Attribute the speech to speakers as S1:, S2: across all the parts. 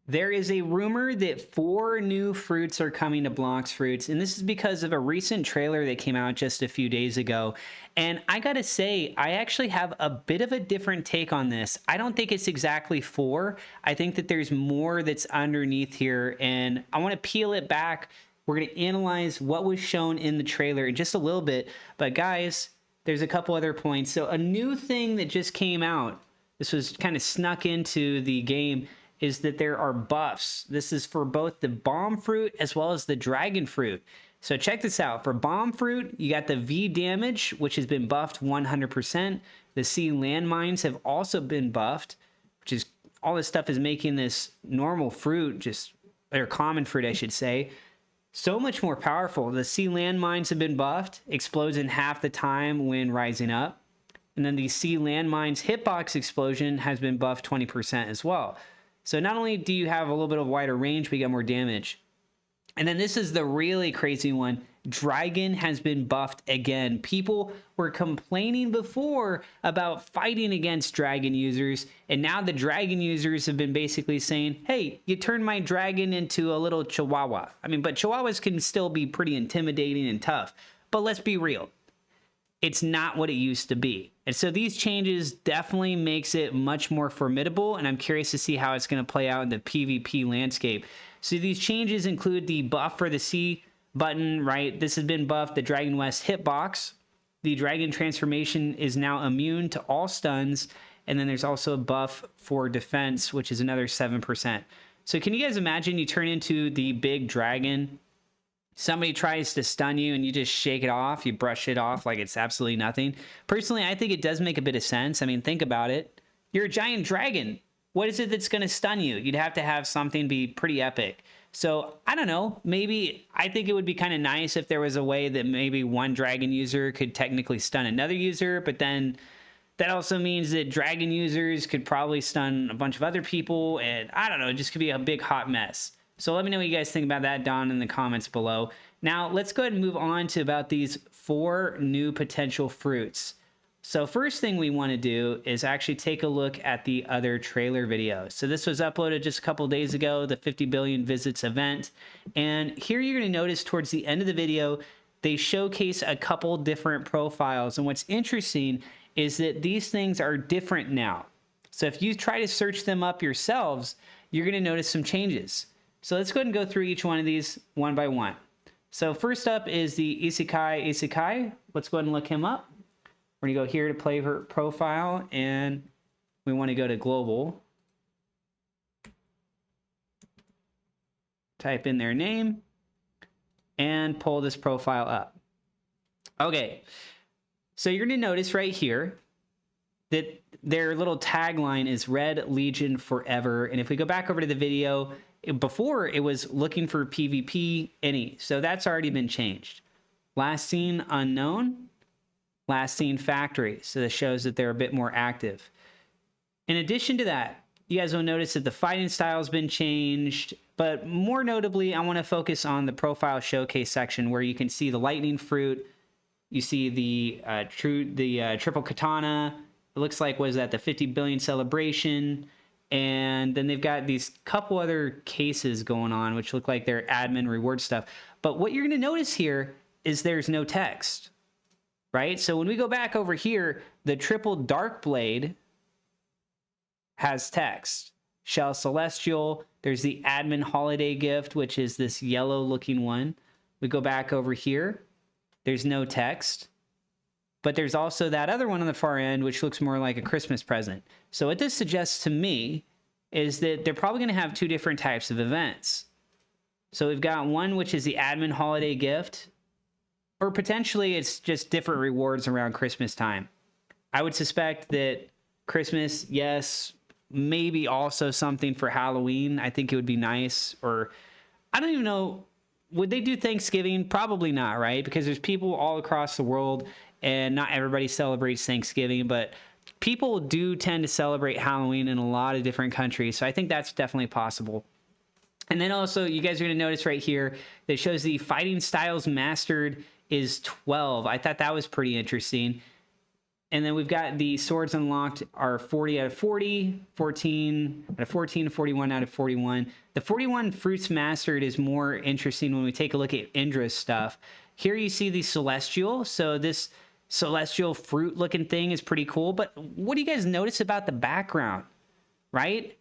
S1: There is a rumor that 4 new fruits are coming to Blox Fruits, and this is because of a recent trailer that came out just a few days ago. And I gotta say, I actually have a bit of a different take on this. I don't think it's exactly 4. I think that there's more that's underneath here, and I want to peel it back. We're going to analyze what was shown in the trailer in just a little bit. But guys, there's a couple other points. So a new thing that just came out, this was kind of snuck into the game, is that there are buffs. This is for both the bomb fruit as well as the dragon fruit. So check this out. For bomb fruit, you got the V damage, which has been buffed 100%. The C landmines have also been buffed, which is all this stuff is making this normal fruit, just or common fruit, I should say, so much more powerful. The C landmines have been buffed, explodes in half the time when rising up. And then the C landmines hitbox explosion has been buffed 20% as well. So not only do you have a little bit of wider range, but you got more damage. And then this is the really crazy one. Dragon has been buffed again. People were complaining before about fighting against dragon users, and now the dragon users have been basically saying, hey, you turned my dragon into a little chihuahua. I mean, but chihuahuas can still be pretty intimidating and tough. But let's be real. It's not what it used to be. And so these changes definitely makes it much more formidable, and I'm curious to see how it's going to play out in the PvP landscape. So these changes include the buff for the C button, right? This has been buffed, the Dragon West hitbox. The Dragon transformation is now immune to all stuns, and then there's also a buff for defense, which is another 7%. So can you guys imagine you turn into the big dragon, somebody tries to stun you and you just shake it off, you brush it off like it's absolutely nothing? Personally, I think it does make a bit of sense. I mean, think about it. You're a giant dragon. What is it that's going to stun you? You'd have to have something be pretty epic. So I don't know, maybe I think it would be kind of nice if there was a way that maybe one dragon user could technically stun another user, but then that also means that dragon users could probably stun a bunch of other people, and I don't know, it just could be a big hot mess. So let me know what you guys think about that down in the comments below. Now, let's go ahead and move on to about these 4 new potential fruits. So first thing we want to do is actually take a look at the other trailer video. So this was uploaded just a couple days ago, the 50 billion visits event. And here you're going to notice towards the end of the video, they showcase a couple different profiles. And what's interesting is that these things are different now. So if you try to search them up yourselves, you're going to notice some changes. So let's go ahead and go through each one of these one by one. So first up is the Isekai. Let's go ahead and look him up. We're going to go here to play her profile, and we want to go to global. Type in their name and pull this profile up. Okay, so you're going to notice right here that their little tagline is Red Legion Forever. And if we go back over to the video, before it was looking for PvP any. So that's already been changed. Last seen unknown. Last seen factory. So that shows that they're a bit more active. In addition to that, you guys will notice that the fighting style has been changed. But more notably, I want to focus on the profile showcase section where you can see the lightning fruit. You see the triple katana. It looks like, was that the 50 billion celebration? And then they've got these couple other cases going on, which look like they're admin reward stuff. But what you're going to notice here is there's no text, right? So when we go back over here, the triple dark blade has text. Shell Celestial, there's the admin holiday gift, which is this yellow looking one. We go back over here, there's no text. But there's also that other one on the far end, which looks more like a Christmas present. So what this suggests to me is that they're probably going to have 2 different types of events. So we've got one, which is the admin holiday gift, or potentially it's just different rewards around Christmas time. I would suspect that Christmas, yes, maybe also something for Halloween. I think it would be nice. Or I don't even know, would they do Thanksgiving? Probably not, right? Because there's people all across the world, and not everybody celebrates Thanksgiving, but people do tend to celebrate Halloween in a lot of different countries. So I think that's definitely possible. And then also, you guys are going to notice right here that shows the fighting styles mastered is 12. I thought that was pretty interesting. And then we've got the swords unlocked are 40 out of 40, 14 out of 14, 41 out of 41. The 41 fruits mastered is more interesting when we take a look at Indra's stuff. Here you see the celestial. So this celestial fruit looking thing is pretty cool. But what do you guys notice about the background, right?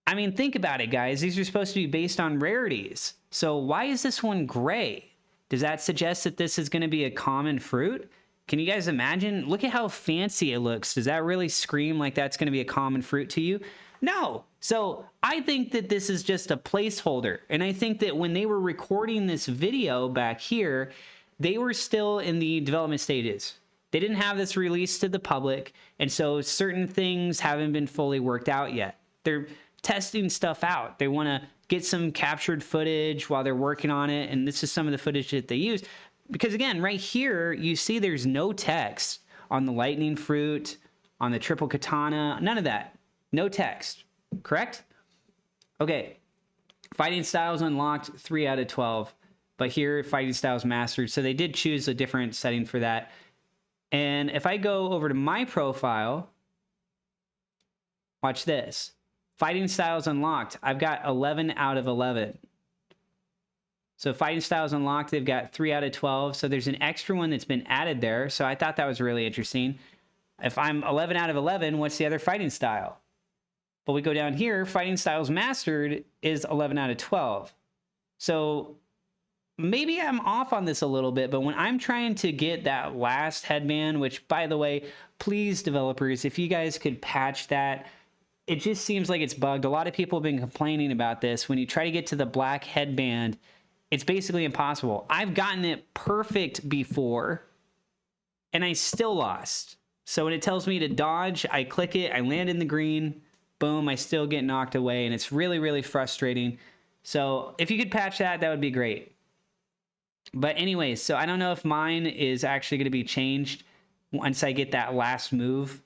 S1: I mean, think about it, guys. These are supposed to be based on rarities. So why is this one gray? Does that suggest that this is going to be a common fruit? Can you guys imagine? Look at how fancy it looks. Does that really scream like that's going to be a common fruit to you? No. So I think that this is just a placeholder. And I think that when they were recording this video back here, they were still in the development stages. They didn't have this released to the public. And so certain things haven't been fully worked out yet. They're testing stuff out. They want to get some captured footage while they're working on it. And this is some of the footage that they use. Because again, right here, you see there's no text on the lightning fruit, on the triple katana, none of that. No text, correct? Okay, fighting styles unlocked, 3 out of 12. But here, fighting styles mastered. So they did choose a different setting for that. And if I go over to my profile, watch this. Fighting styles unlocked, I've got 11 out of 11. So fighting styles unlocked, they've got 3 out of 12. So there's an extra one that's been added there. So I thought that was really interesting. If I'm 11 out of 11, what's the other fighting style? But we go down here, fighting styles mastered is 11 out of 12. So maybe I'm off on this a little bit, but when I'm trying to get that last headband, which by the way, please developers, if you guys could patch that, it just seems like it's bugged. A lot of people have been complaining about this. When you try to get to the black headband, it's basically impossible. I've gotten it perfect before, and I still lost. So when it tells me to dodge, I click it, I land in the green, boom, I still get knocked away, and it's really, really frustrating. So if you could patch that, that would be great. But anyways, so I don't know if mine is actually going to be changed once I get that last move.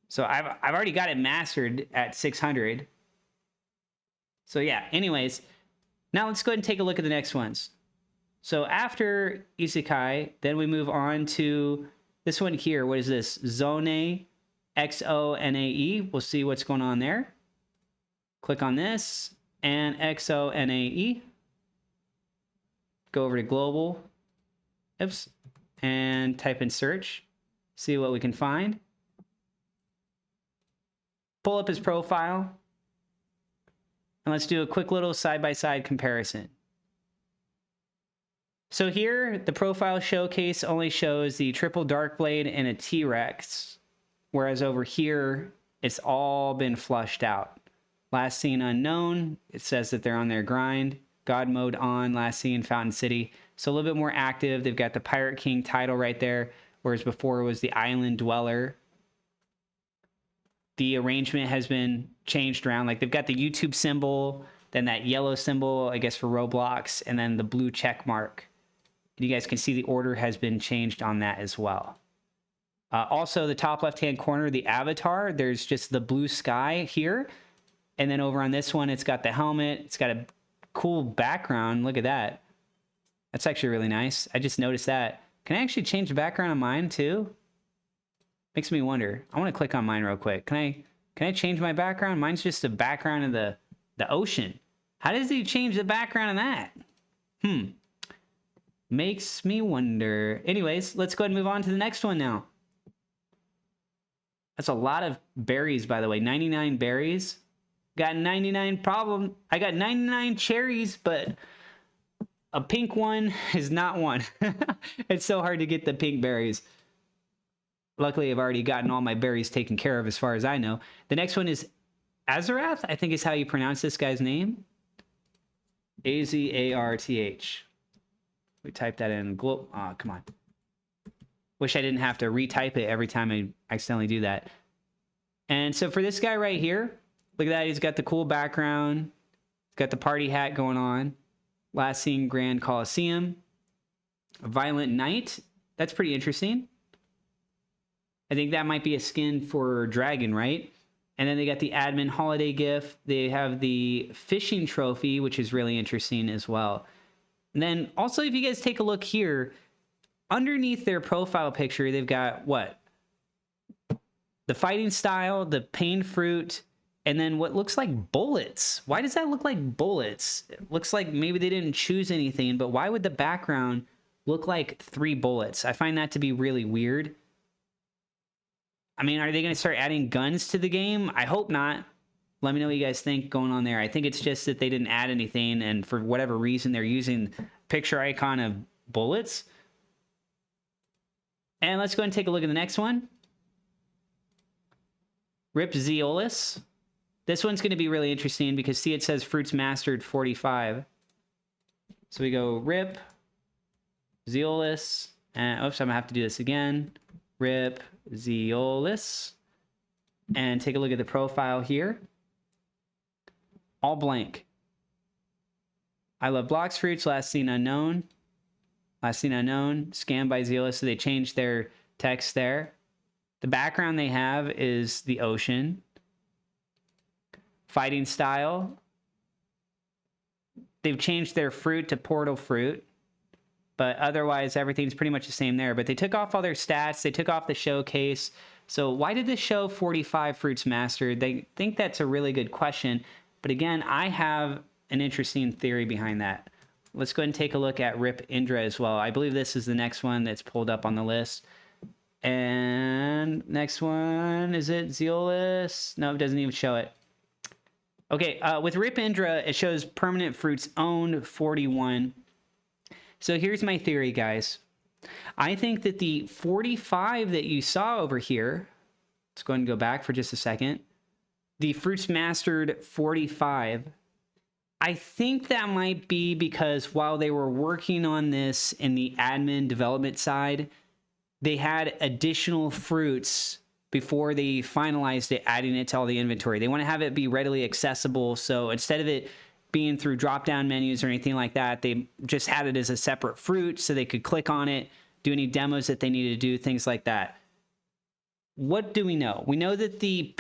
S1: So I've already got it mastered at 600. So yeah, anyways, now let's go ahead and take a look at the next ones. So after Isekai, then we move on to this one here. What is this? Zone, XONAE. We'll see what's going on there. Click on this and XONAE. Go over to global. Oops. And type in search. See what we can find. Pull up his profile. And let's do a quick little side-by-side comparison. So here, the profile showcase only shows the triple dark blade and a T-Rex, whereas over here, it's all been flushed out. Last seen unknown, it says that they're on their grind. God mode on, last seen Fountain City. So a little bit more active. They've got the Pirate King title right there, whereas before it was the Island Dweller. The arrangement has been changed around. Like they've got the YouTube symbol, then that yellow symbol, I guess for Roblox, and then the blue check mark. You guys can see the order has been changed on that as well. Also, the top left-hand corner, the avatar, there's just the blue sky here. And then over on this one, it's got the helmet. It's got a cool background. Look at that. That's actually really nice. I just noticed that. Can I actually change the background on mine too? Makes me wonder. I want to click on mine real quick. Can I change my background? Mine's just the background of the ocean. How does he change the background of that? Makes me wonder. Anyways, let's go ahead and move on to the next one now. That's a lot of berries, by the way. 99 berries. Got 99 problem. I got 99 cherries, but a pink one is not one. It's so hard to get the pink berries. Luckily, I've already gotten all my berries taken care of as far as I know. The next one is Azarath, I think is how you pronounce this guy's name. A-Z-A-R-T-H. We type that in. Oh, come on. Wish I didn't have to retype it every time I accidentally do that. And so for this guy right here, look at that. He's got the cool background. He's got the party hat going on. Last seen Grand Coliseum. A Violent Knight. That's pretty interesting. I think that might be a skin for Dragon, right? And then they got the admin holiday gift. They have the fishing trophy, which is really interesting as well. And then also, if you guys take a look here, underneath their profile picture, they've got what? the fighting style, the pain fruit, and then what looks like bullets. Why does that look like bullets? It looks like maybe they didn't choose anything, but why would the background look like 3 bullets? I find that to be really weird. I mean, are they going to start adding guns to the game? I hope not. Let me know what you guys think going on there. I think it's just that they didn't add anything, and for whatever reason, they're using picture icon of bullets. And let's go ahead and take a look at the next one. Rip Zeolus. This one's going to be really interesting because, see, it says Fruits Mastered 45. So we go Rip Zeolus. And, oops, I'm going to have to do this again. Rip Zeolus. And take a look at the profile here. All blank. I love Blox Fruits, last seen unknown. Last seen unknown. Scanned by Zeolus, so they changed their text there. The background they have is the ocean. Fighting style. They've changed their fruit to portal fruit. But otherwise, everything's pretty much the same there. But they took off all their stats. They took off the showcase. So why did this show 45 Fruits Mastered? They think that's a really good question. But again, I have an interesting theory behind that. Let's go ahead and take a look at Rip Indra as well. I believe this is the next one that's pulled up on the list. And next one, is it Zeolus? No, it doesn't even show it. Okay, with Rip Indra, it shows permanent fruits owned 41. So here's my theory, guys. I think that the 45 that you saw over here, let's go ahead and go back for just a second. The Fruits Mastered 45, I think that might be because while they were working on this in the admin development side, they had additional fruits before they finalized it, adding it to all the inventory. They want to have it be readily accessible, so instead of it being through drop-down menus or anything like that, they just had it as a separate fruit so they could click on it, do any demos that they needed to do, things like that. What do we know? We know that the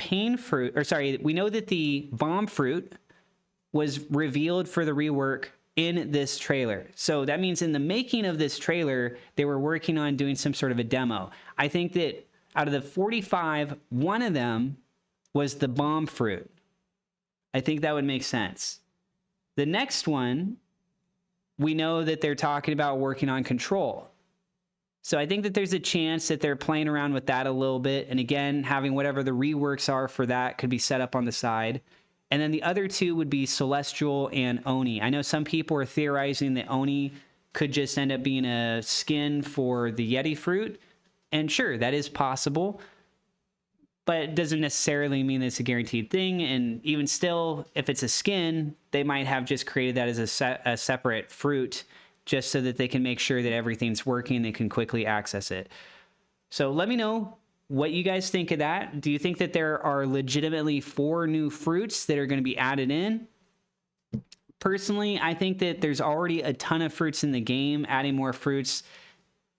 S1: we know that the bomb fruit was revealed for the rework in this trailer. So that means in the making of this trailer, they were working on doing some sort of a demo. I think that out of the 45, one of them was the bomb fruit. I think that would make sense. The next one, we know that they're talking about working on control. So I think that there's a chance that they're playing around with that a little bit. And again, having whatever the reworks are for that could be set up on the side. And then the other two would be Celestial and Oni. I know some people are theorizing that Oni could just end up being a skin for the Yeti fruit. And sure, that is possible. But it doesn't necessarily mean it's a guaranteed thing. And even still, if it's a skin, they might have just created that as a separate fruit just so that they can make sure that everything's working and they can quickly access it. So let me know what you guys think of that. Do you think that there are legitimately 4 new fruits that are going to be added in? Personally, I think that there's already a ton of fruits in the game. Adding more fruits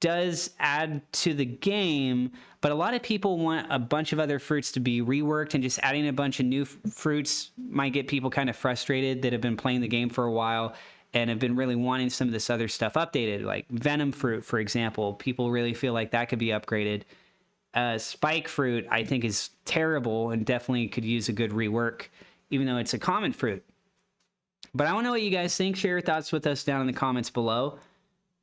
S1: does add to the game, but a lot of people want a bunch of other fruits to be reworked, and just adding a bunch of new fruits might get people kind of frustrated that have been playing the game for a while and have been really wanting some of this other stuff updated, like Venom fruit, for example. People really feel like that could be upgraded. Spike fruit, I think, is terrible and definitely could use a good rework, even though it's a common fruit. But I want to know what you guys think. Share your thoughts with us down in the comments below.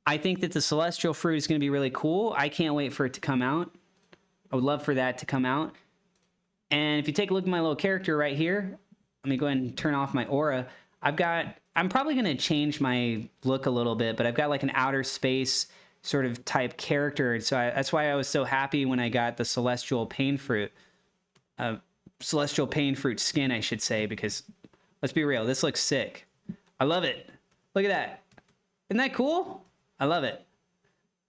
S1: I think that the Celestial fruit is going to be really cool. I can't wait for it to come out. I would love for that to come out. And if you take a look at my little character right here, let me go ahead and turn off my aura. I'm probably going to change my look a little bit, but I've got like an outer space sort of type character. So that's why I was so happy when I got the Celestial Pain Fruit. Celestial Pain Fruit skin, I should say, because let's be real, this looks sick. I love it. Look at that. Isn't that cool? I love it.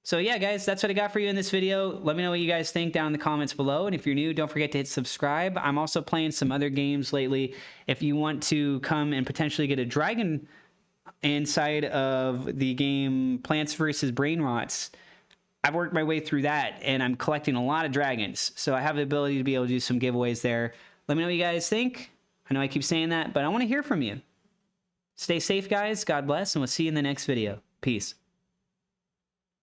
S1: So yeah, guys, that's what I got for you in this video. Let me know what you guys think down in the comments below. And if you're new, don't forget to hit subscribe. I'm also playing some other games lately. If you want to come and potentially get a dragon inside of the game Plants vs. Brain Rots, I've worked my way through that, and I'm collecting a lot of dragons. So I have the ability to be able to do some giveaways there. Let me know what you guys think. I know I keep saying that, but I want to hear from you. Stay safe, guys. God bless, and we'll see you in the next video. Peace.